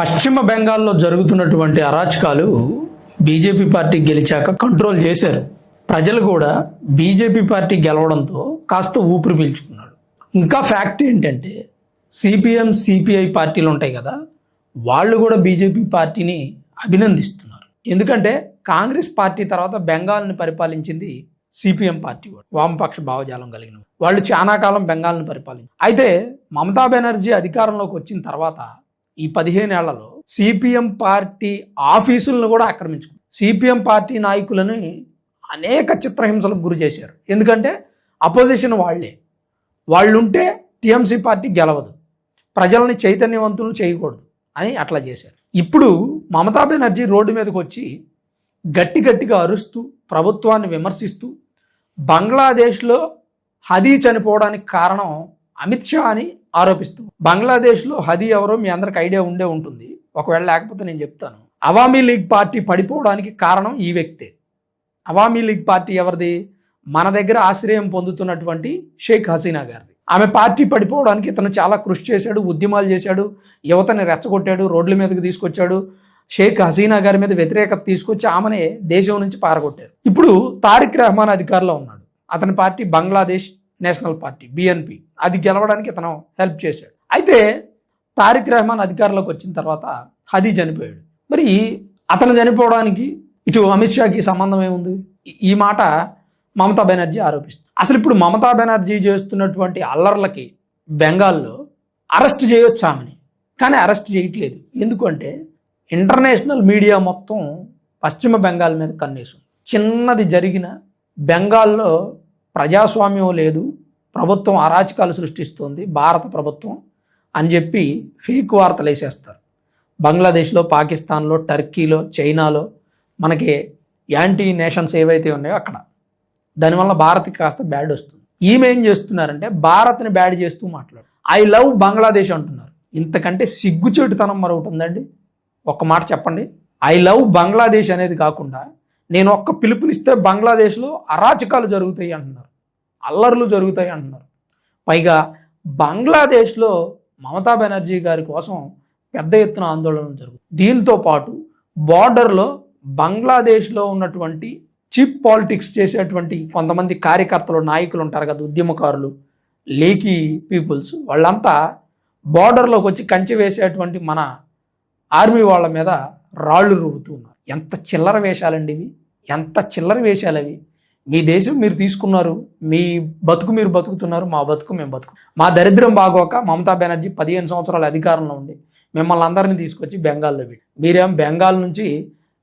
పశ్చిమ బెంగాల్లో జరుగుతున్నటువంటి అరాచకాలు బీజేపీ పార్టీ గెలిచాక కంట్రోల్ చేశారు. ప్రజలు కూడా బీజేపీ పార్టీ గెలవడంతో కాస్త ఊపిరి పీల్చుకున్నాడు. ఇంకా ఫ్యాక్ట్ ఏంటంటే సిపిఎం సిపిఐ పార్టీలు ఉంటాయి కదా, వాళ్ళు కూడా బీజేపీ పార్టీని అభినందిస్తున్నారు. ఎందుకంటే కాంగ్రెస్ పార్టీ తర్వాత బెంగాల్ని పరిపాలించింది సిపిఎం పార్టీ, వామపక్ష భావజాలం కలిగిన వాళ్ళు చాలా కాలం బెంగాల్ని పరిపాలించారు. అయితే మమతా బెనర్జీ అధికారంలోకి వచ్చిన తర్వాత ఈ 15 ఏళ్లలో సిపిఎం పార్టీ ఆఫీసులను కూడా ఆక్రమించుకుంది. సిపిఎం పార్టీ నాయకులని అనేక చిత్రహింసలకు గురి చేశారు. ఎందుకంటే అపోజిషన్ వాళ్ళుంటే టీఎంసీ పార్టీ గెలవదు, ప్రజల్ని చైతన్యవంతులను చేయకూడదు అని అట్లా చేశారు. ఇప్పుడు మమతా బెనర్జీ రోడ్డు మీదకి వచ్చి గట్టిగా అరుస్తూ ప్రభుత్వాన్ని విమర్శిస్తూ బంగ్లాదేశ్లో హదీ చనిపోవడానికి కారణం అమిత్ షా అని ఆరోపిస్తూ, బంగ్లాదేశ్లో హదీ ఎవరో మీ అందరికి ఐడియా ఉండే ఉంటుంది, ఒకవేళ లేకపోతే నేను చెప్తాను. అవామీ లీగ్ పార్టీ పడిపోవడానికి కారణం ఈ వ్యక్తే. అవామీ లీగ్ పార్టీ ఎవరిది? మన దగ్గర ఆశ్రయం పొందుతున్నటువంటి షేక్ హసీనా గారిది. ఆమె పార్టీ పడిపోవడానికి ఇతను చాలా కృషి చేశాడు, ఉద్యమాలు చేశాడు, యువతని రెచ్చగొట్టాడు, రోడ్ల మీదకి తీసుకొచ్చాడు. షేక్ హసీనా గారి మీద వ్యతిరేకత తీసుకొచ్చి ఆమెనే దేశం నుంచి పారగొట్టారు. ఇప్పుడు తారిక్ రెహమాన్ అధికారంలో ఉన్నాడు. అతని party Bangladesh national party BNP, అది గెలవడానికి ఇతను హెల్ప్ చేశాడు. అయితే తారిక్ రెహమాన్ అధికారంలోకి వచ్చిన తర్వాత హదీ చనిపోయాడు. మరి అతను చనిపోవడానికి ఇటు అమిత్ షాకి సంబంధం ఏముంది? ఈ మాట మమతా బెనర్జీ ఆరోపిస్తుంది. అసలు ఇప్పుడు మమతా బెనర్జీ చేస్తున్నటువంటి అల్లర్లకి బెంగాల్లో అరెస్ట్ చేయొచ్చు ఆమెని, కానీ అరెస్ట్ చేయట్లేదు. ఎందుకంటే ఇంటర్నేషనల్ మీడియా మొత్తం పశ్చిమ బెంగాల్ మీద కన్నేసింది. చిన్నది జరిగిన బెంగాల్లో ప్రజాస్వామ్యం లేదు, ప్రభుత్వం అరాచకాలు సృష్టిస్తుంది భారత ప్రభుత్వం అని చెప్పి ఫేక్ వార్తలు వేసేస్తారు. బంగ్లాదేశ్లో, పాకిస్తాన్లో, టర్కీలో, చైనాలో మనకి యాంటీ నేషన్స్ ఏవైతే ఉన్నాయో అక్కడ, దానివల్ల భారత్కి కాస్త బ్యాడ్ వస్తుంది. ఈమె ఏం చేస్తున్నారంటే భారత్ని బ్యాడ్ చేస్తూ మాట్లాడు, ఐ లవ్ బంగ్లాదేశ్ అంటున్నారు. ఇంతకంటే సిగ్గుచేటుతనం మరొకటి ఉందండి? ఒక్క మాట చెప్పండి. ఐ లవ్ బంగ్లాదేశ్ అనేది కాకుండా నేను ఒక్క పిలుపునిస్తే బంగ్లాదేశ్లో అరాచకాలు జరుగుతాయి అంటున్నారు, అల్లర్లు జరుగుతాయి అంటున్నారు. పైగా బంగ్లాదేశ్లో మమతా బెనర్జీ గారి కోసం పెద్ద ఎత్తున ఆందోళనలు జరుగుతాయి. దీంతో పాటు బార్డర్లో బంగ్లాదేశ్లో ఉన్నటువంటి చీప్ పాలిటిక్స్ చేసేటువంటి కొంతమంది కార్యకర్తలు, నాయకులు ఉంటారు కదా, ఉద్యమకారులు, లేకీ పీపుల్స్, వాళ్ళంతా బార్డర్లోకి వచ్చి కంచె వేసేటువంటి మన ఆర్మీ వాళ్ళ మీద రాళ్ళు రువ్వుతూ ఉన్నారు. ఎంత చిల్లర వేషాలండి ఇవి, ఎంత చిల్లర వేషాలు అవి. మీ దేశం మీరు తీసుకున్నారు, మీ బతుకు మీరు బతుకుతున్నారు, మా బతుకు మేము బతుకు. మా దరిద్రం బాగోక మమతా బెనర్జీ 15 సంవత్సరాల అధికారంలో ఉండి మిమ్మల్ని అందరినీ తీసుకొచ్చి బెంగాల్లో పెట్టి మీరేం బెంగాల్ నుంచి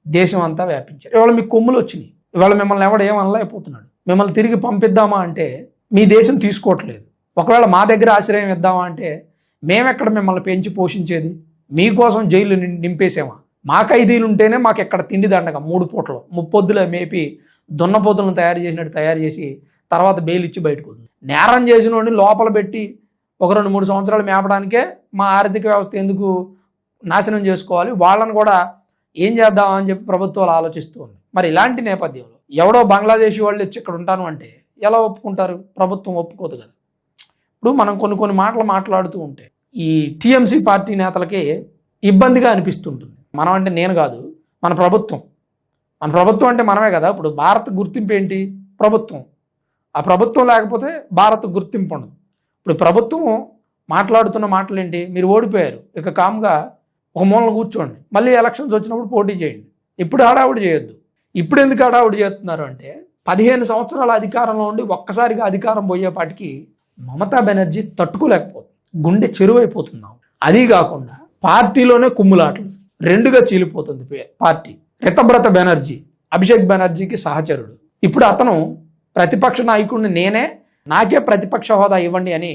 దేశం అంతా వ్యాపించారు. ఇవాళ మీకు కొమ్ములు వచ్చినాయి, ఇవాళ మిమ్మల్ని ఎవడేమనలేకపోతున్నాడు. మిమ్మల్ని తిరిగి పంపిద్దామా అంటే మీ దేశం తీసుకోవట్లేదు. ఒకవేళ మా దగ్గర ఆశ్రయం ఇద్దామా అంటే మేమెక్కడ మిమ్మల్ని పెంచి పోషించేది? మీకోసం జైలు నింపేసామా? మా ఖైదీలు ఉంటేనే మాకు ఎక్కడ తిండి దండగా 3 పూటలు ముప్పొద్దులే మేపి దున్నపోతులను తయారు చేసినట్టు తయారు చేసి తర్వాత బెయిల్ ఇచ్చి బయటకు వస్తుంది. నేరం చేసిన వాడిని లోపల పెట్టి ఒక 2-3 సంవత్సరాలు మేపడానికే మా ఆర్థిక వ్యవస్థ ఎందుకు నాశనం చేసుకోవాలి? వాళ్ళని కూడా ఏం చేద్దామని చెప్పి ప్రభుత్వాలు ఆలోచిస్తూ ఉన్నాయి. మరి ఇలాంటి నేపథ్యంలో ఎవడో బంగ్లాదేశీ వాళ్ళు వచ్చి ఇక్కడ ఉంటాను అంటే ఎలా ఒప్పుకుంటారు? ప్రభుత్వం ఒప్పుకోదు కదా. ఇప్పుడు మనం కొన్ని మాటలు మాట్లాడుతూ ఉంటే ఈ టీఎంసీ పార్టీ నేతలకి ఇబ్బందిగా అనిపిస్తుంటుంది. మనం అంటే నేను కాదు, మన ప్రభుత్వం అంటే మనమే కదా. ఇప్పుడు భారత్ గుర్తింపు ఏంటి? ప్రభుత్వం. ఆ ప్రభుత్వం లేకపోతే భారత్ గుర్తింపు ఉండదు. ఇప్పుడు ప్రభుత్వం మాట్లాడుతున్న మాటలు ఏంటి? మీరు ఓడిపోయారు, ఇక కామ్గా ఒక మూలన కూర్చోండి, మళ్ళీ ఎలక్షన్స్ వచ్చినప్పుడు పోటీ చేయండి, ఇప్పుడు హడావుడి చేయొద్దు. ఇప్పుడు ఎందుకు హడావుడి చేస్తున్నారు అంటే 15 సంవత్సరాల అధికారంలో ఉండి ఒక్కసారిగా అధికారం పోయేపాటికి మమతా బెనర్జీ తట్టుకోలేకపోతుంది, గుండె చెరువైపోతున్నాం. అది కాకుండా పార్టీలోనే కుమ్ములాటలు, 2గా చీలిపోతుంది పార్టీ. రితబ్రత బెనర్జీ అభిషేక్ బెనర్జీకి సహచరుడు. ఇప్పుడు అతను ప్రతిపక్ష నాయకుడిని నాకే ప్రతిపక్ష హోదా ఇవ్వండి అని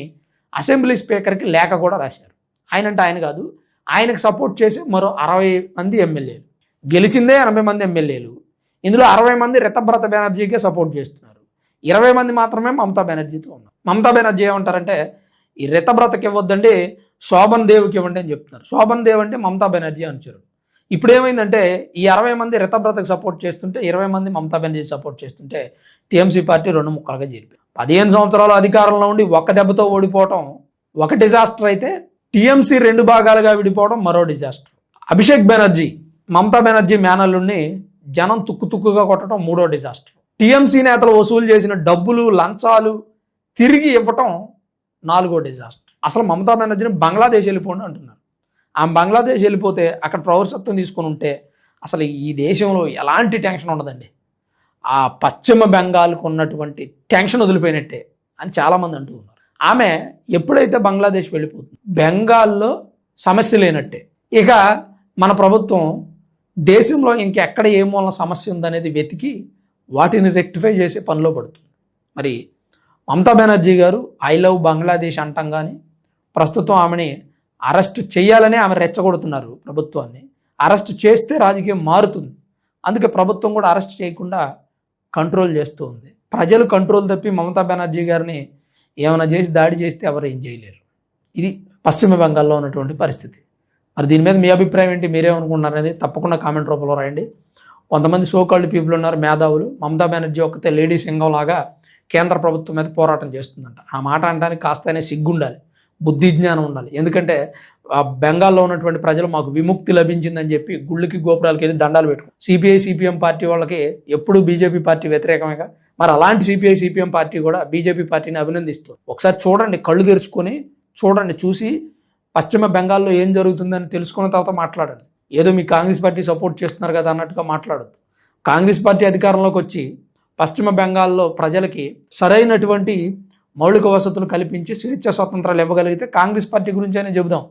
అసెంబ్లీ స్పీకర్కి లేఖ కూడా రాశారు. ఆయనంటే ఆయన కాదు, ఆయనకు సపోర్ట్ చేసి మరో 60 మంది ఎమ్మెల్యేలు, గెలిచిందే 80 మంది ఎమ్మెల్యేలు, ఇందులో 60 మంది రితబ్రత బెనర్జీకే సపోర్ట్ చేస్తున్నారు, 20 మంది మాత్రమే మమతా బెనర్జీతో ఉన్నారు. మమతా బెనర్జీ ఏమంటారంటే ఈ రితబ్రతకి ఇవ్వద్దండి, శోభన్ దేవ్కి ఇవ్వండి అని చెప్తున్నారు. శోభన్ దేవ్ అంటే మమతా బెనర్జీ అనుచరుడు. ఇప్పుడు ఏమైందంటే ఈ 60 మంది రితబ్రతకు సపోర్ట్ చేస్తుంటే 20 మంది మమతా బెనర్జీ సపోర్ట్ చేస్తుంటే టీఎంసీ పార్టీ 2 ముక్కలుగా చేరిపోయింది. 15 సంవత్సరాలు అధికారంలో ఉండి ఒక్క దెబ్బతో ఓడిపోవటం ఒక డిజాస్టర్ అయితే టీఎంసీ 2 భాగాలుగా విడిపోవడం మరో డిజాస్టర్. అభిషేక్ బెనర్జీ, మమతా బెనర్జీ మేనల్లుడిని జనం తుక్కుగా కొట్టడం మూడో డిజాస్టర్. టీఎంసీ నేతలు వసూలు చేసిన డబ్బులు, లంచాలు తిరిగి ఇవ్వటం నాలుగో డిజాస్టర్. అసలు మమతా బెనర్జీని బంగ్లాదేశ్ వెళ్ళిపోండి అంటున్నారు. ఆమె బంగ్లాదేశ్ వెళ్ళిపోతే అక్కడ పౌరసత్వం తీసుకొని ఉంటే అసలు ఈ దేశంలో ఎలాంటి టెన్షన్ ఉండదండి. ఆ పశ్చిమ బెంగాల్కు ఉన్నటువంటి టెన్షన్ వదిలిపోయినట్టే అని చాలామంది అంటూ ఉన్నారు. ఆమె ఎప్పుడైతే బంగ్లాదేశ్ వెళ్ళిపోతుంది బెంగాల్లో సమస్య లేనట్టే. ఇక మన ప్రభుత్వం దేశంలో ఇంకెక్కడ ఏ మూలన సమస్య ఉందనేది వెతికి వాటిని రెక్టిఫై చేసే పనిలో పడుతుంది. మరి మమతా బెనర్జీ గారు ఐ లవ్ బంగ్లాదేశ్ అంటాం కానీ ప్రస్తుతం ఆమెని అరెస్ట్ చేయాలని ఆమె రెచ్చగొడుతున్నారు ప్రభుత్వాన్ని. అరెస్ట్ చేస్తే రాజకీయం మారుతుంది. అందుకే ప్రభుత్వం కూడా అరెస్ట్ చేయకుండా కంట్రోల్ చేస్తూ ఉంది. ప్రజలు కంట్రోల్ తప్పి మమతా బెనర్జీ గారిని ఏమైనా చేసి దాడి చేస్తే ఎవరు ఏం చేయలేరు. ఇది పశ్చిమ బెంగాల్లో ఉన్నటువంటి పరిస్థితి. మరి దీని మీద మీ అభిప్రాయం ఏంటి, మీరేమనుకుంటున్నారు అనేది తప్పకుండా కామెంట్ రూపంలో రాయండి. కొంతమంది సోకాల్డ్ పీపుల్ ఉన్నారు, మేధావులు, మమతా బెనర్జీ ఒక్కతే లేడీ సింగం లాగా కేంద్ర ప్రభుత్వం మీద పోరాటం చేస్తుందంట. ఆ మాట అనడానికి కాస్తనే సిగ్గుండాలి, బుద్ధి జ్ఞానం ఉండాలి. ఎందుకంటే ఆ బెంగాల్లో ఉన్నటువంటి ప్రజలు మాకు విముక్తి లభించిందని చెప్పి గుళ్ళకి గోపురాలకి వెళ్ళి దండాలు పెట్టుకున్నారు. సిపిఐ సిపిఎం పార్టీ వాళ్ళకి ఎప్పుడు బీజేపీ పార్టీ వ్యతిరేకమేగా. మరి అలాంటి సిపిఐ సిపిఎం పార్టీ కూడా బీజేపీ పార్టీని అభినందిస్తుంది. ఒకసారి చూడండి, కళ్ళు తెరుచుకొని చూడండి, చూసి పశ్చిమ బెంగాల్లో ఏం జరుగుతుందని తెలుసుకున్న తర్వాత మాట్లాడండి. ఏదో మీ కాంగ్రెస్ పార్టీ సపోర్ట్ చేస్తున్నారు కదా అన్నట్టుగా మాట్లాడద్దు. కాంగ్రెస్ పార్టీ అధికారంలోకి వచ్చి పశ్చిమ బెంగాల్లో ప్రజలకి సరైనటువంటి మౌలిక వసతులు కల్పించి స్వేచ్ఛ స్వాతంత్రాలు ఇవ్వగలిగితే కాంగ్రెస్ పార్టీ గురించి అయినా చెబుదాం,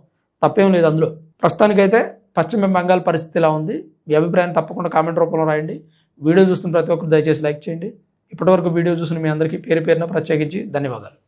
తప్పేం లేదు అందులో. ప్రస్తుతానికైతే పశ్చిమ బెంగాల్ పరిస్థితి ఇలా ఉంది. మీ అభిప్రాయాన్ని తప్పకుండా కామెంట్ రూపంలో రాయండి. వీడియో చూస్తున్న ప్రతి ఒక్కరు దయచేసి లైక్ చేయండి. ఇప్పటివరకు వీడియో చూసిన మీ అందరికీ పేరు పేరున ప్రత్యేకించి ధన్యవాదాలు.